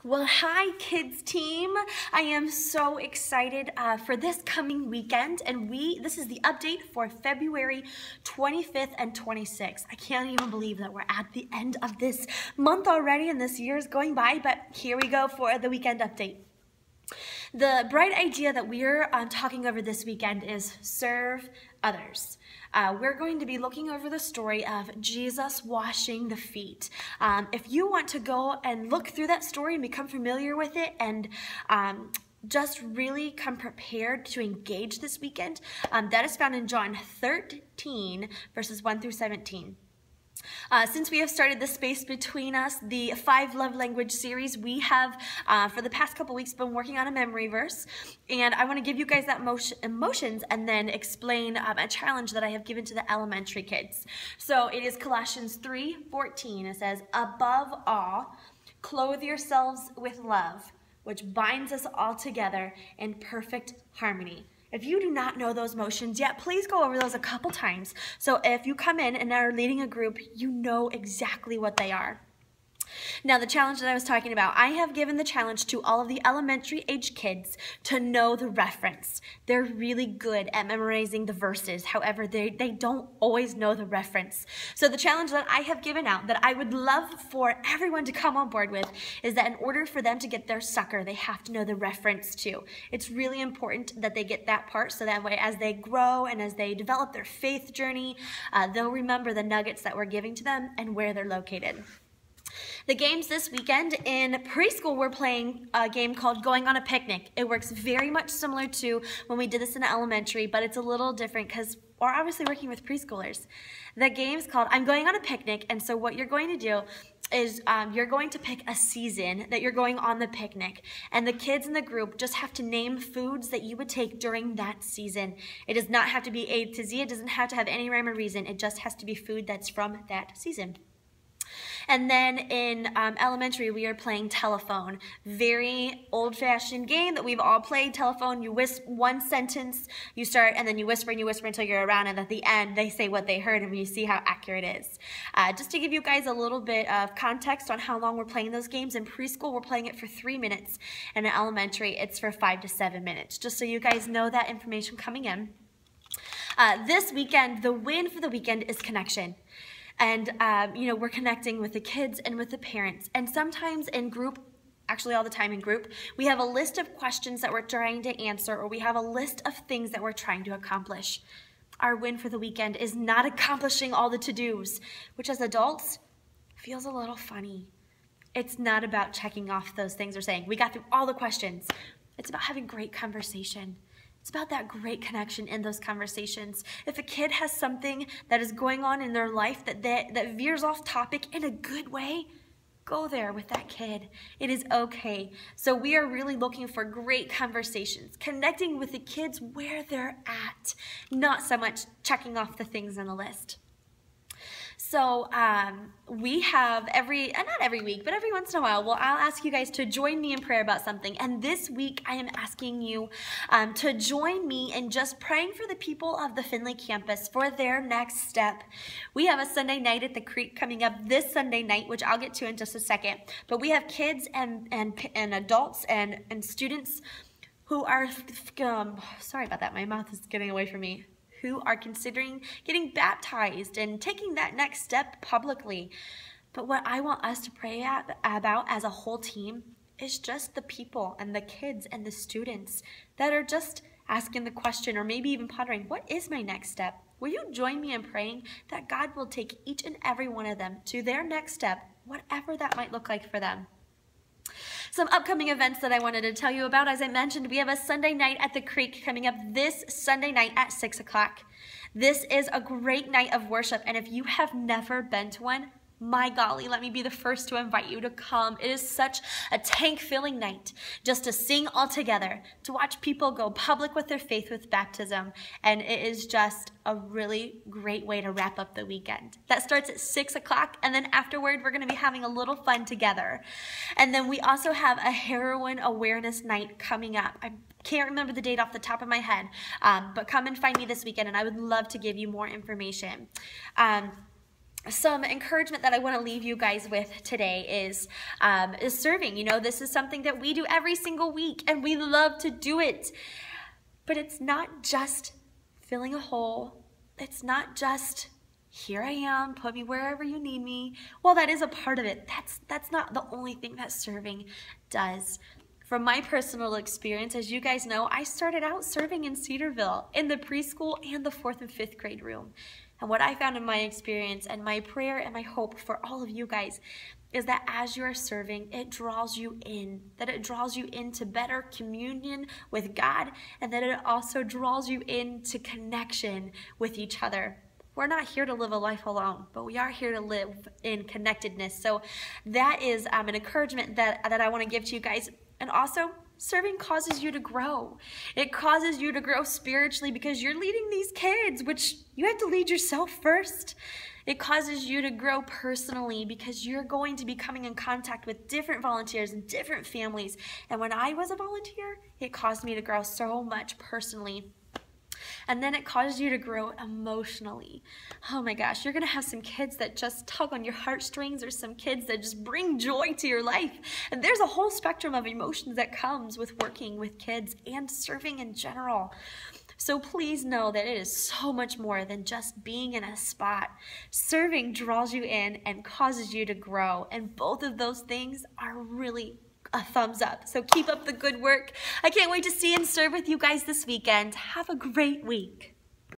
Well, hi kids team. I am so excited for this coming weekend, and this is the update for February 25th and 26th. I can't even believe that we're at the end of this month already and this year is going by, but here we go for the weekend update. The bright idea that we're talking over this weekend is serve others. We're going to be looking over the story of Jesus washing the feet. If you want to go and look through that story and become familiar with it and just really come prepared to engage this weekend, that is found in John 13, verses 1 through 17. Since we have started the Space Between Us, the 5 Love Language series, we have, for the past couple weeks, been working on a memory verse. And I want to give you guys that emotions and then explain a challenge that I have given to the elementary kids. So it is Colossians 3:14. It says, "Above all, clothe yourselves with love, which binds us all together in perfect harmony." If you do not know those motions yet, please go over those a couple times. So if you come in and are leading a group, you know exactly what they are. Now, the challenge that I was talking about, I have given the challenge to all of the elementary age kids to know the reference. They're really good at memorizing the verses. However, they don't always know the reference. So the challenge that I have given out that I would love for everyone to come on board with is that in order for them to get their sucker, they have to know the reference too. It's really important that they get that part so that way as they grow and as they develop their faith journey, they'll remember the nuggets that we're giving to them and where they're located. The games this weekend, in preschool, we're playing a game called Going on a Picnic. It works very much similar to when we did this in elementary, but it's a little different because we're obviously working with preschoolers. The game's called I'm Going on a Picnic, and so what you're going to do is you're going to pick a season that you're going on the picnic, and the kids in the group just have to name foods that you would take during that season. It does not have to be A to Z. It doesn't have to have any rhyme or reason. It just has to be food that's from that season. And then in elementary, we are playing telephone. Very old-fashioned game that we've all played. Telephone, you whisper one sentence, you start, and then you whisper until you're around, and at the end, they say what they heard, and you see how accurate it is. Just to give you guys a little bit of context on how long we're playing those games, in preschool, we're playing it for 3 minutes, and in elementary, it's for 5 to 7 minutes, just so you guys know that information coming in. This weekend, the win for the weekend is connection. And, we're connecting with the kids and with the parents. And sometimes in group, actually all the time in group, we have a list of questions that we're trying to answer, or we have a list of things that we're trying to accomplish. Our win for the weekend is not accomplishing all the to-dos, which as adults feels a little funny. It's not about checking off those things or saying, we got through all the questions. It's about having great conversation. It's about that great connection in those conversations. If a kid has something that is going on in their life that veers off topic in a good way, go there with that kid. It is okay. So we are really looking for great conversations, connecting with the kids where they're at, not so much checking off the things on the list. So we have not every week, but every once in a while, I'll ask you guys to join me in prayer about something. And this week, I am asking you to join me in just praying for the people of the Findlay campus for their next step. We have a Sunday night at the Creek coming up this Sunday night, which I'll get to in just a second. But we have kids and adults and students who are, sorry about that, my mouth is getting away from me, who are considering getting baptized and taking that next step publicly. But what I want us to pray about as a whole team is just the people and the kids and the students that are just asking the question or maybe even pondering, what is my next step? Will you join me in praying that God will take each and every one of them to their next step, whatever that might look like for them? Some upcoming events that I wanted to tell you about. As I mentioned, we have a Sunday night at the Creek coming up this Sunday night at 6 o'clock. This is a great night of worship, and if you have never been to one, my golly, let me be the first to invite you to come. It is such a tank-filling night just to sing all together, to watch people go public with their faith with baptism, and it is just a really great way to wrap up the weekend. That starts at 6 o'clock, and then afterward, we're going to be having a little fun together. And then we also have a heroin awareness night coming up. I can't remember the date off the top of my head, but come and find me this weekend, and I would love to give you more information. some encouragement that I want to leave you guys with today is serving. You know, this is something that we do every single week, and we love to do it. But it's not just filling a hole. It's not just, here I am, put me wherever you need me. Well, that is a part of it. That's not the only thing that serving does. From my personal experience, as you guys know, I started out serving in Cedarville in the preschool and the 4th and 5th grade room. And what I found in my experience, and my prayer and my hope for all of you guys, is that as you are serving, it draws you in, that it draws you into better communion with God, and that it also draws you into connection with each other. We're not here to live a life alone, but we are here to live in connectedness. So that is an encouragement that I want to give to you guys. And also, serving causes you to grow. It causes you to grow spiritually because you're leading these kids, which you have to lead yourself first. It causes you to grow personally because you're going to be coming in contact with different volunteers and different families. And when I was a volunteer, it caused me to grow so much personally. And then it causes you to grow emotionally. Oh my gosh, you're going to have some kids that just tug on your heartstrings, or some kids that just bring joy to your life. And there's a whole spectrum of emotions that comes with working with kids and serving in general. So please know that it is so much more than just being in a spot. Serving draws you in and causes you to grow. And both of those things are really a thumbs up. So keep up the good work. I can't wait to see and serve with you guys this weekend. Have a great week.